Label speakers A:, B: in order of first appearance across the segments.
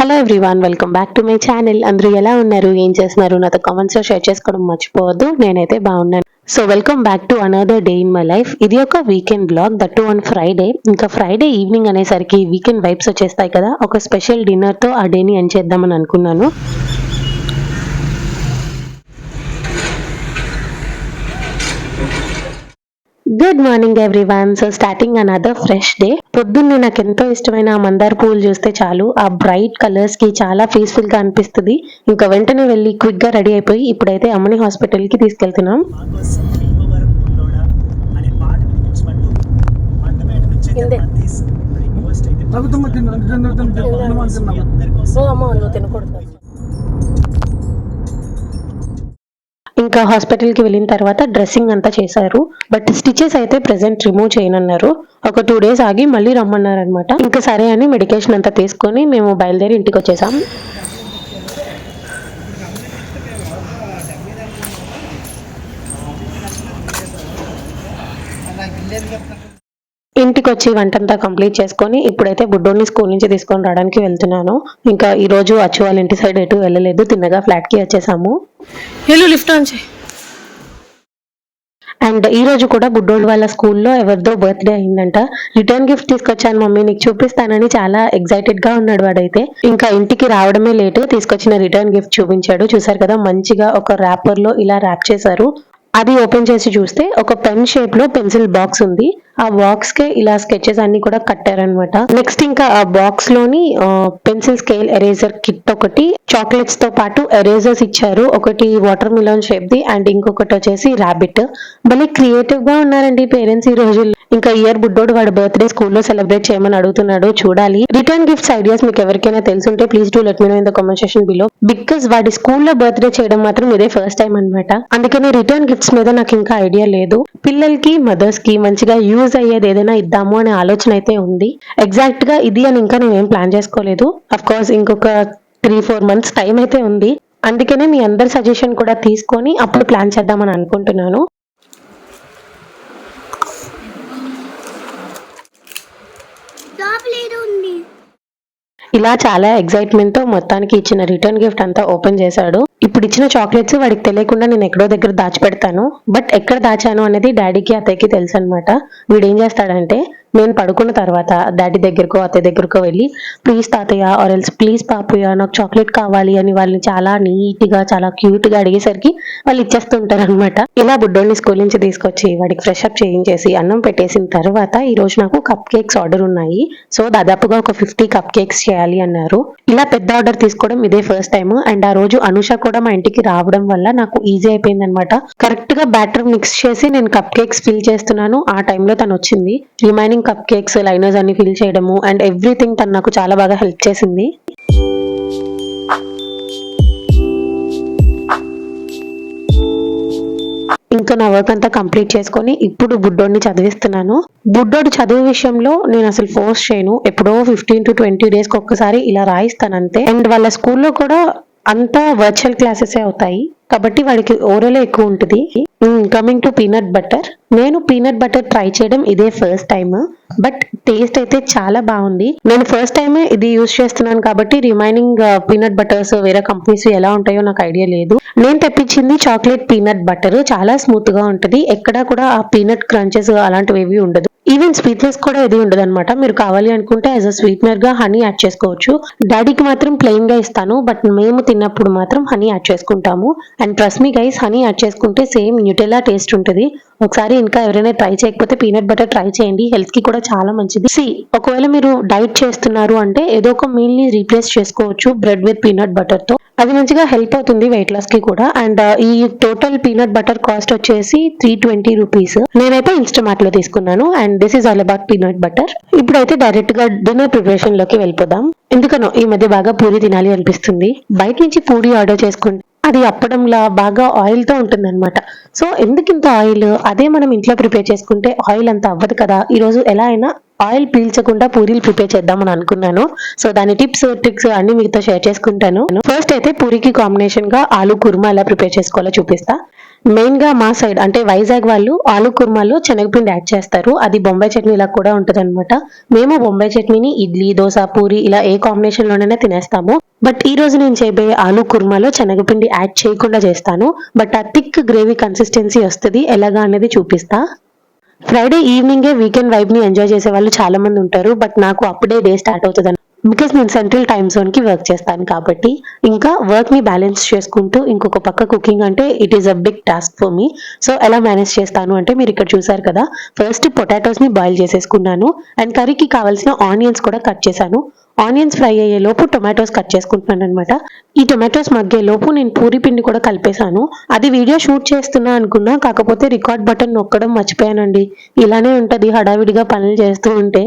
A: Hello everyone, welcome back to my channel. అందరూ ఎలా ఉన్నారు, ఏం చేస్తున్నారు నాతో కామెంట్స్ లో షేర్ చేసుకోవడం మర్చిపోవద్దు. నేనైతే బాగున్నాను. So welcome back to another day in my life. ఇది ఒక weekend blog, that to on Friday. ఇంకా ఫ్రైడే ఈవినింగ్ అనేసరికి వీకెండ్ వైబ్స్ వచ్చేస్తాయి కదా. ఒక స్పెషల్ డిన్నర్ తో ఆ డేని ఎండ్ చేద్దామని అనుకున్నాను. Good morning everyone. So starting another fresh day. పొద్దున్నే నాకు ఎంతో ఇష్టమైన మందార పూలు చూస్తే చాలు, ఆ బ్రైట్ కలర్స్ కి చాలా పీస్ఫుల్ గా అనిపిస్తుంది. ఇంకా వెంటనే వెళ్ళి క్విక్ గా రెడీ అయిపోయి ఇప్పుడైతే అమ్మని హాస్పిటల్ కి తీసుకెళ్తున్నాం. ఇంకా హాస్పిటల్ కి వెళ్ళిన తర్వాత డ్రెస్సింగ్ అంతా చేశారు. బట్ స్టిచెస్ అయితే ప్రెసెంట్ రిమూవ్ చేయనన్నారు. ఒక 2 days ఆగి మళ్ళీ రమ్మన్నారు అనమాట. ఇంకా సరే అని మెడికేషన్ అంతా తీసుకొని మేము బయలుదేరి ఇంటికి వచ్చేసాం. ఇంటికి వచ్చి వంటంతా కంప్లీట్ చేసుకొని ఇప్పుడైతే బుడ్డోని స్కూల్ నుంచి తీసుకొని రావడానికి వెళ్తున్నాను. ఇంకా ఈ రోజు అచ్చు వాళ్ళ ఇంటి సైడ్ ఎటు వెళ్ళలేదు, తిన్నగా ఫ్లాట్ కి వచ్చేసాము. లిఫ్ట్ ఆన్ చేయి. అండ్ ఈ రోజు కూడా బుడ్డోళ్ళు వాళ్ళ స్కూల్లో ఎవరిదో బర్త్డే అయిందంట. రిటర్న్ గిఫ్ట్ తీసుకొచ్చాను మమ్మీ, నీకు చూపిస్తానని చాలా ఎక్సైటెడ్ గా ఉన్నాడు వాడైతే. ఇంకా ఇంటికి రావడమే లేట్, తీసుకొచ్చిన రిటర్న్ గిఫ్ట్ చూపించాడు. చూసారు కదా, మంచిగా ఒక ర్యాపర్ లో ఇలా ర్యాప్ చేశారు. అది ఓపెన్ చేసి చూస్తే ఒక పెన్ షేప్ లో పెన్సిల్ బాక్స్ ఉంది. ఆ బాక్స్ కే ఇలా స్కెచెస్ అన్ని కూడా కట్టారనమాట. నెక్స్ట్ ఇంకా ఆ బాక్స్ లోని పెన్సిల్ స్కేల్ ఎరేజర్ కిట్ ఒకటి, చాక్లెట్స్ తో పాటు ఎరేజర్స్ ఇచ్చారు. ఒకటి water melon shape the and ఇంకొకటి వచ్చేసి ర్యాబిట్. భలే క్రియేటివ్ గా ఉన్నారండి పేరెంట్స్ ఈ రోజుల్లో. ఇంకా ఇయర్ బుడ్డోడు వాడి బర్త్డే స్కూల్లో సెలబ్రేట్ చేయమని అడుగుతున్నాడు, చూడాలి. రిటర్న్ గిఫ్ట్స్ ఐడియాస్ మీకు ఎవరికైనా తెలుసుంటే please do let me know in the comment section below. Because వాడి స్కూల్లో బర్త్డే చేయడం మాత్రం ఇదే ఫస్ట్ టైం అనమాట. అందుకని రిటర్న్ గిఫ్ట్స్ మీద నాకు ఇంకా ఐడియా లేదు. పిల్లలకి మదర్స్ కి మంచిగా యూజ్ అయ్యేది ఏదైనా ఇద్దాము అనే ఆలోచన అయితే ఉంది. ఎగ్జాక్ట్ గా ఇది అని ఇంకా నేను ఏం ప్లాన్ చేసుకోలేదు. అఫ్ కోర్స్ ఇంకొక 3-4 months టైం అయితే ఉంది. అందుకనే మీ అందరి సజెషన్ కూడా తీసుకొని అప్పుడు ప్లాన్ చేద్దామని అనుకుంటున్నాను. ఇలా చాలా ఎక్సైట్మెంట్ తో మొత్తానికి ఇచ్చిన రిటర్న్ గిఫ్ట్ అంతా ఓపెన్ చేశాడు. ఇప్పుడు ఇచ్చిన చాక్లెట్స్ వాడికి తెలియకుండా నేను ఎక్కడో దగ్గర దాచిపెడతాను. బట్ ఎక్కడ దాచాను అనేది డాడీకి అత్తయ్యకి తెలుసు అనమాట. వీడు ఏం చేస్తాడంటే నేను పడుకున్న తర్వాత డాడీ దగ్గరకో అత్తయ్య దగ్గరకో వెళ్ళి ప్లీజ్ తాతయ్య ఆర్ ఎల్స్ ప్లీజ్ పాపయ్య నాకు చాక్లెట్ కావాలి అని వాళ్ళని చాలా నీట్ గా చాలా క్యూట్ గా అడిగేసరికి వాళ్ళు ఇచ్చేస్తుంటారు అనమాట. ఇలా బుడ్డోని స్కూల్ నుంచి తీసుకొచ్చి వాడికి ఫ్రెష్ అప్ చేయించేసి అన్నం పెట్టేసిన తర్వాత ఈ రోజు నాకు కప్ కేక్స్ ఆర్డర్ ఉన్నాయి. సో దాదాపుగా ఒక 50 కప్ కేక్స్ చేయాలి అన్నారు. ఇలా పెద్ద ఆర్డర్ తీసుకోవడం ఇదే ఫస్ట్ టైం. అండ్ ఆ రోజు అనుష కూడా మా ఇంటికి రావడం వల్ల నాకు ఈజీ అయిపోయింది అనమాట. కరెక్ట్ గా బ్యాటర్ మిక్స్ చేసి నేను కప్ కేక్స్ ఫిల్ చేస్తున్నాను. ఆ టైంలో తను వచ్చింది. రిమైనింగ్ కప్ కేక్స్ లైనర్స్ అన్ని ఫిల్ చేయడము అండ్ ఎవ్రీథింగ్ తను నాకు చాలా బాగా హెల్ప్ చేసింది. ఇంకా నా వర్క్ అంతా కంప్లీట్ చేసుకొని ఇప్పుడు బుడ్డోడిని చదివిస్తున్నాను. బుడ్డోడు చదువు విషయంలో నేను అసలు ఫోర్స్ చేయను. ఎప్పుడో 15 to 20 days కి ఒక్కసారి ఇలా రాయిస్తాను అంతే. అండ్ వాళ్ళ స్కూల్లో కూడా అంతా వర్చువల్ క్లాసెస్ అవుతాయి కాబట్టి వాడికి ఓరలే ఎక్కువ ఉంటుంది. కమింగ్ టు పీనట్ బటర్, నేను పీనట్ బటర్ ట్రై చేయడం ఇదే ఫస్ట్ టైం. బట్ టేస్ట్ అయితే చాలా బాగుంది. నేను ఫస్ట్ టైమే ఇది యూజ్ చేస్తున్నాను కాబట్టి రిమైనింగ్ పీనట్ బటర్స్ వేరే కంపెనీస్ ఎలా ఉంటాయో నాకు ఐడియా లేదు. నేను తెప్పించింది చాక్లెట్ పీనట్ బటర్, చాలా స్మూత్ గా ఉంటుంది. ఎక్కడా కూడా ఆ పీనట్ క్రంచెస్ అలాంటివి ఏవి ఉండదు. ఈవెన్ స్వీట్నెస్ కూడా ఏది ఉండదు అనమాట. మీరు కావాలి అనుకుంటే యాజ్ అ స్వీట్నర్ గా హనీ యాడ్ చేసుకోవచ్చు. డాడీకి మాత్రం ప్లెయిన్ గా ఇస్తాను, బట్ మేము తిన్నప్పుడు మాత్రం హనీ యాడ్ చేసుకుంటాము. And trust me guys, honey add చేసుకుంటే సేమ్ న్యూటెల్లా టేస్ట్ ఉంటుంది. ఒకసారి ఇంకా ఎవరైనా ట్రై చేయకపోతే పీనట్ బటర్ ట్రై చేయండి, హెల్త్ కి కూడా చాలా మంచిది. ఒకవేళ మీరు డైట్ చేస్తున్నారు అంటే ఏదో ఒక మీల్ ని రీప్లేస్ చేసుకోవచ్చు బ్రెడ్ విత్ పీనట్ బటర్ తో. అది మంచిగా హెల్ప్ అవుతుంది వెయిట్ లాస్ కి కూడా. అండ్ ఈ టోటల్ పీనట్ బటర్ కాస్ట్ వచ్చేసి 320 రూపీస్. నేనైతే ఇన్స్టామార్ట్ లో తీసుకున్నాను. And this is all about peanut butter. ఇప్పుడైతే డైరెక్ట్ గా డిన్నర్ ప్రిపరేషన్ లోకి వెళ్ళిపోదాం. ఎందుకనో ఈ మధ్య బాగా పూరి తినాలి అనిపిస్తుంది. బయట నుంచి పూరి ఆర్డర్ చేసుకుంటే అది అప్పడంలా బాగా ఆయిల్ తో ఉంటుంది అనమాట. సో ఎందుకు ఇంత ఆయిల్, అదే మనం ఇంట్లో ప్రిపేర్ చేసుకుంటే ఆయిల్ అంత అవ్వదు కదా. ఈ రోజు ఎలా అయినా ఆయిల్ పీల్చకుండా పూరీలు ప్రిపేర్ చేద్దామని అనుకున్నాను. సో దాని టిప్స్ ట్రిక్స్ అన్ని మీతో షేర్ చేసుకుంటాను. ఫస్ట్ అయితే పూరికి కాంబినేషన్ గా ఆలు కుర్మా ఎలా ప్రిపేర్ చేసుకోవాలో చూపిస్తా. మెయిన్ గా మా సైడ్ అంటే వైజాగ్ వాళ్ళు ఆలు కుర్మాలో శనగపిండి యాడ్ చేస్తారు. అది బొంబాయి చట్నీ ఇలా కూడా ఉంటది అనమాట. మేము బొంబాయి చట్నీని ఇడ్లీ, దోశ, పూరి ఇలా ఏ కాంబినేషన్ లోనైనా తినేస్తాము. బట్ ఈ రోజు నేను చేయబోయే ఆలు కుర్మాలో శనగపిండి యాడ్ చేయకుండా చేస్తాను. బట్ ఆ థిక్ గ్రేవీ కన్సిస్టెన్సీ వస్తుంది. ఎలాగా అనేది చూపిస్తా. ఫ్రైడే ఈవినింగే వీకెండ్ వైబ్ ని ఎంజాయ్ చేసే వాళ్ళు చాలా మంది ఉంటారు. బట్ నాకు అప్పుడే డే స్టార్ట్ అవుతుంది బికాస్ నేను సెంట్రల్ టైమ్ జోన్ కి వర్క్ చేస్తాను కాబట్టి. ఇంకా వర్క్ ని బ్యాలెన్స్ చేసుకుంటూ ఇంకొక పక్క కుకింగ్ అంటే it is a big task for me. So ఎలా మేనేజ్ చేస్తాను అంటే మీరు ఇక్కడ చూసారు కదా, ఫస్ట్ పొటాటోస్ ని బాయిల్ చేసేసుకున్నాను అండ్ కర్రీకి కావాల్సిన ఆనియన్స్ కూడా కట్ చేశాను. ఆనియన్స్ ఫ్రై అయ్యే లోపు టొమాటోస్ కట్ చేసుకుంటున్నాను అనమాట. ఈ టొమాటోస్ మగ్గే లోపు నేను పూరి పిండి కూడా కలిపేశాను. అది వీడియో షూట్ చేస్తున్నా అనుకున్నా, కాకపోతే రికార్డ్ బటన్ నొక్కడం మర్చిపోయానండి. ఇలానే ఉంటది హడావిడిగా పనులు చేస్తూ ఉంటే,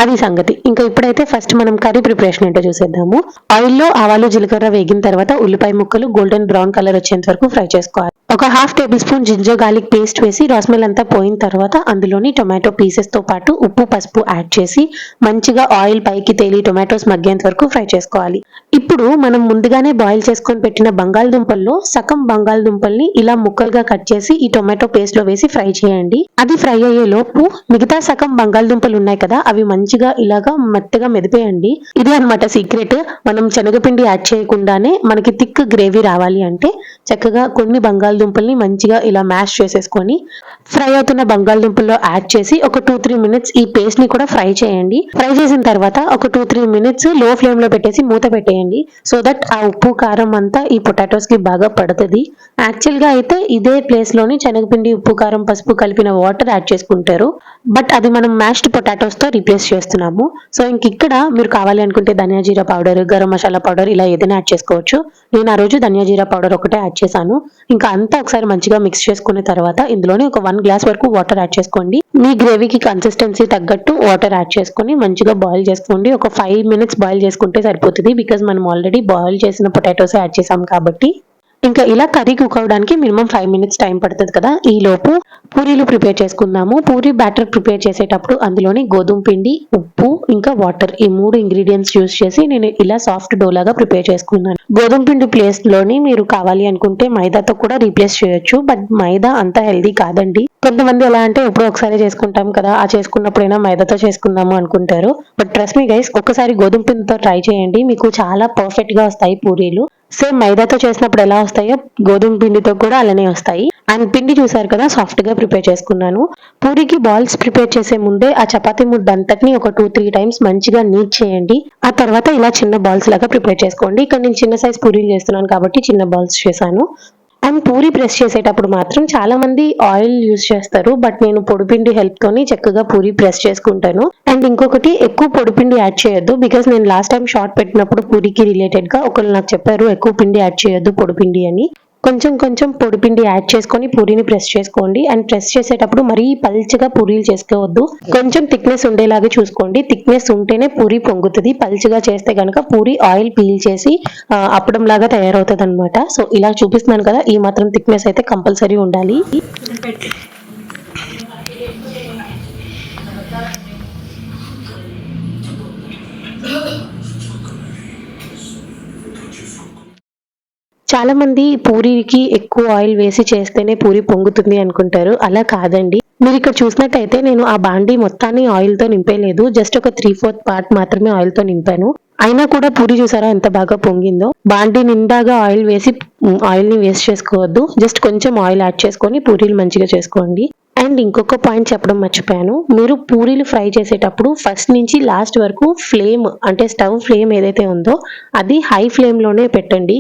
A: అది సంగతి. ఇంకా ఇప్పుడైతే ఫస్ట్ మనం కర్రీ ప్రిపరేషన్ ఏంటో చూసేద్దాము. ఆయిల్లో ఆవాలు జీలకర్ర వేగిన తర్వాత ఉల్లిపాయ ముక్కలు గోల్డెన్ బ్రౌన్ కలర్ వచ్చేంత వరకు ఫ్రై చేసుకోవాలి. ఒక ½ tablespoon ginger garlic paste వేసి రాస్మెల్ అంతా పోయిన తర్వాత అందులోని టొమాటో పీసెస్ తో పాటు ఉప్పు పసుపు యాడ్ చేసి మంచిగా ఆయిల్ పైకి తేలి టొమాటోస్ మగ్గేంత వరకు ఫ్రై చేసుకోవాలి. ఇప్పుడు మనం ముందుగానే బాయిల్ చేసుకొని పెట్టిన బంగాళదుంపల్లో సగం బంగాళదుంపల్ని ఇలా ముక్కలుగా కట్ చేసి ఈ టొమాటో పేస్ట్ లో వేసి ఫ్రై చేయండి. అది ఫ్రై అయ్యే లోపు మిగతా సగం బంగాళదుంపలు ఉన్నాయి కదా, అవి మంచిగా ఇలాగా మెత్తగా మెదిపేయండి. ఇదే అనమాట సీక్రెట్. మనం శనగపిండి యాడ్ చేయకుండానే మనకి థిక్ గ్రేవీ రావాలి అంటే చక్కగా కొన్ని బంగాళదుంపల్ని మంచిగా ఇలా మ్యాష్ చేసేసుకొని ఫ్రై అవుతున్న బంగాళదుంపల్లో యాడ్ చేసి ఒక 2-3 మినిట్స్ ఈ పేస్ట్ ని కూడా ఫ్రై చేయండి. ఫ్రై చేసిన తర్వాత ఒక 2-3 మినిట్స్ లో ఫ్లేమ్ లో పెట్టేసి మూత పెట్టేయండి. సో దట్ ఆ ఉప్పు కారం అంతా ఈ పొటాటోస్ కి బాగా పడుతుంది. యాక్చువల్ గా అయితే ఇదే ప్లేస్ లోని శనగపిండి, ఉప్పు కారం, పసుపు కలిపిన వాటర్ యాడ్ చేసుకుంటారు. బట్ అది మనం మ్యాష్డ్ పొటాటోస్ తో రీప్లేస్ చేస్తున్నాము. సో ఇంక ఇక్కడ మీరు కావాలి అనుకుంటే ధనియా జీరా పౌడర్, గరం మసాలా పౌడర్ ఇలా ఏదైనా యాడ్ చేసుకోవచ్చు. నేను ఆ రోజు ధనియా జీరా పౌడర్ ఒకటే యాడ్ చేశాను. ఇంకా అంతా ఒకసారి మంచిగా మిక్స్ చేసుకున్న తర్వాత ఇందులోనే ఒక 1 గ్లాస్ వరకు వాటర్ యాడ్ చేసుకోండి. మీ గ్రేవీకి కన్సిస్టెన్సీ తగ్గట్టు వాటర్ యాడ్ చేసుకొని మంచిగా బాయిల్ చేసుకోండి. ఒక 5 మినిట్స్ బాయిల్ చేసుకుంటే సరిపోతుంది. బికాజ్ మనం ఆల్రెడీ బాయిల్ చేసిన పొటాటోస్ యాడ్ చేసాం కాబట్టి. ఇంకా ఇలా కర్రీ కుక్ అవడానికి మినిమం 5 మినిట్స్ టైం పడుతుంది కదా. ఈ లోపు పూరీలు ప్రిపేర్ చేసుకుందాము. పూరీ బ్యాటర్ ప్రిపేర్ చేసేటప్పుడు అందులోని గోధుమ పిండి, ఉప్పు ఇంకా వాటర్ ఈ 3 ఇంగ్రీడియంట్స్ యూస్ చేసి నేను ఇలా సాఫ్ట్ డో లాగా ప్రిపేర్ చేసుకున్నాను. గోధుమ పిండి ప్లేస్ లోని మీరు కావాలి అనుకుంటే మైదాతో కూడా రీప్లేస్ చేయొచ్చు. బట్ మైదా అంత హెల్దీ కాదండి. కొంతమంది ఎలా అంటే ఎప్పుడో ఒకసారి చేసుకుంటాం కదా, ఆ చేసుకున్నప్పుడైనా మైదాతో చేసుకుందాము అనుకుంటారు. బట్ ట్రస్ట్ మీ గైస్, ఒకసారి గోధుమ పిండితో ట్రై చేయండి, మీకు చాలా పర్ఫెక్ట్ గా వస్తాయి పూరీలు. సేమ్ మైదాతో చేసినప్పుడు ఎలా వస్తాయో గోధుమ పిండితో కూడా అలానే వస్తాయి. అండ్ పిండి చూసారు కదా, సాఫ్ట్ గా ప్రిపేర్ చేసుకున్నాను. పూరికి బాల్స్ ప్రిపేర్ చేసే ముందే ఆ చపాతీ ముద్ద అంతటిని ఒక 2-3 టైమ్స్ మంచిగా నీట్ చేయండి. ఆ తర్వాత ఇలా చిన్న బాల్స్ లాగా ప్రిపేర్ చేసుకోండి. ఇక్కడ నేను చిన్న సైజ్ పూరీలు చేస్తున్నాను కాబట్టి చిన్న బాల్స్ చేశాను. అండ్ పూరి ప్రెస్ చేసేటప్పుడు మాత్రం చాలా మంది ఆయిల్ యూజ్ చేస్తారు. బట్ నేను పొడిపిండి హెల్ప్ తోని చక్కగా పూరి ప్రెస్ చేసుకుంటాను. అండ్ ఇంకొకటి, ఎక్కువ పొడిపిండి యాడ్ చేయొద్దు. బికాస్ నేను లాస్ట్ టైం షార్ట్ పెట్టినప్పుడు పూరికి రిలేటెడ్ గా ఒకళ్ళు నాకు చెప్పారు ఎక్కువ పిండి యాడ్ చేయొద్దు పొడిపిండి అని. కొంచెం కొంచెం పొడిపిండి యాడ్ చేసుకొని పూరీని ప్రెస్ చేసుకోండి. అండ్ ప్రెస్ చేసేటప్పుడు మరీ పల్చగా పూరీలు చేసుకోవద్దు. కొంచెం థిక్నెస్ ఉండేలాగా చూసుకోండి. థిక్నెస్ ఉంటేనే పూరి పొంగుతుంది. పల్చగా చేస్తే కనుక పూరి ఆయిల్ పీల్ చేసి అప్పడం లాగా తయారవుతుంది అనమాట. సో ఇలా చూపిస్తున్నాను కదా, ఈ మాత్రం థిక్నెస్ అయితే కంపల్సరీ ఉండాలి. చాలా మంది పూరికి ఎక్కువ ఆయిల్ వేసి చేస్తేనే పూరి పొంగుతుంది అనుకుంటారు. అలా కాదండి. మీరు ఇక్కడ చూసినట్టయితే నేను ఆ బాండీ మొత్తాన్ని ఆయిల్ తో నింపేలేదు. జస్ట్ ఒక 3/4 పార్ట్ మాత్రమే ఆయిల్ తో నింపాను. అయినా కూడా పూరి చూసారా ఎంత బాగా పొంగిందో. బాండీ నిండాగా ఆయిల్ వేసి ఆయిల్ ని వేస్ట్ చేసుకోవద్దు. జస్ట్ కొంచెం ఆయిల్ యాడ్ చేసుకొని పూరీలు మంచిగా చేసుకోండి. అండ్ ఇంకొక పాయింట్ చెప్పడం మర్చిపోయాను. మీరు పూరీలు ఫ్రై చేసేటప్పుడు ఫస్ట్ నుంచి లాస్ట్ వరకు ఫ్లేమ్ అంటే స్టవ్ ఫ్లేమ్ ఏదైతే ఉందో అది హై ఫ్లేమ్ లోనే పెట్టండి.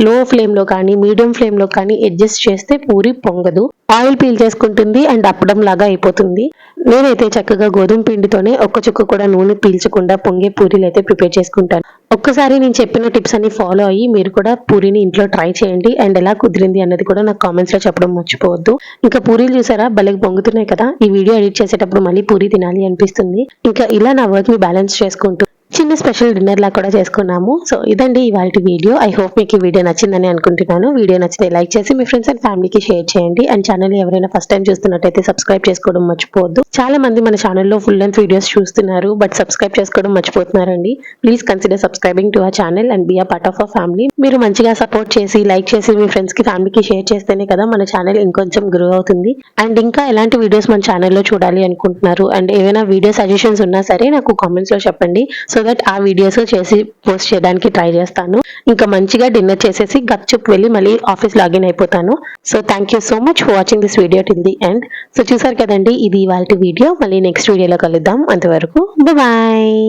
A: లో ఫ్లేమ్ లో కానీ మీడియం ఫ్లేమ్ లో కానీ అడ్జస్ట్ చేస్తే పూరి పొంగదు, ఆయిల్ పీల్ చేసుకుంటుంది అండ్ అప్పడం లాగా అయిపోతుంది. నేనైతే చక్కగా గోధుమ పిండితోనే ఒక్క చుక్క కూడా నూనె పీల్చకుండా పొంగే పూరీలు అయితే ప్రిపేర్ చేసుకుంటాను. ఒక్కసారి నేను చెప్పిన టిప్స్ అన్ని ఫాలో అయ్యి మీరు కూడా పూరీని ఇంట్లో ట్రై చేయండి. అండ్ ఎలా కుదిరింది అన్నది కూడా నాకు కామెంట్స్ లో చెప్పడం మర్చిపోవద్దు. ఇంకా పూరీలు చూసారా భలే పొంగుతున్నాయి కదా. ఈ వీడియో ఎడిట్ చేసేటప్పుడు మళ్ళీ పూరి తినాలి అనిపిస్తుంది. ఇంకా ఇలా నా వర్క్ ని బ్యాలెన్స్ చేసుకుంటూ చిన్న స్పెషల్ డిన్నర్ లా కూడా చేసుకున్నాము. సో ఇదండి ఇవాళ వీడియో. ఐ హోప్ మీకు ఈ వీడియో నచ్చిందని అనుకుంటున్నాను. వీడియో నచ్చితే లైక్ చేసి మీ ఫ్రెండ్స్ అండ్ ఫ్యామిలీకి షేర్ చేయండి. అండ్ ఛానల్ ఎవరైనా ఫస్ట్ టైం చూస్తున్నట్టయితే సబ్స్క్రైబ్ చేసుకోవడం మర్చిపోవద్దు. చాలా మంది మన ఛానల్లో ఫుల్ లెంత్ వీడియోస్ చూస్తున్నారు, బట్ సబ్స్క్రైబ్ చేసుకోవడం మర్చిపోతున్నారండి. Please consider subscribing to our channel and be a part of our family. మీరు మంచిగా సపోర్ట్ చేసి లైక్ చేసి మీ ఫ్రెండ్స్ కి ఫ్యామిలీకి షేర్ చేస్తేనే కదా మన ఛానల్ ఇంకొంచెం గ్రో అవుతుంది. అండ్ ఇంకా ఎలాంటి వీడియోస్ మన ఛానల్లో చూడాలి అనుకుంటున్నారు అండ్ ఏమైనా వీడియో సజెషన్స్ ఉన్నా సరే నాకు కామెంట్స్ లో చెప్పండి. సో దట్ ఆ వీడియోస్ చేసి పోస్ట్ చేయడానికి ట్రై చేస్తాను. ఇంకా మంచిగా డిన్నర్ చేసేసి గప్చుప్ వెళ్ళి మళ్ళీ ఆఫీస్ లాగిన్ అయిపోతాను. So thank you so much for watching this video till the end. So చూసారు కదండి, ఇది ఇవాళ వీడియో. మళ్ళీ నెక్స్ట్ వీడియోలో కలుద్దాం. అంతవరకు బాయ్.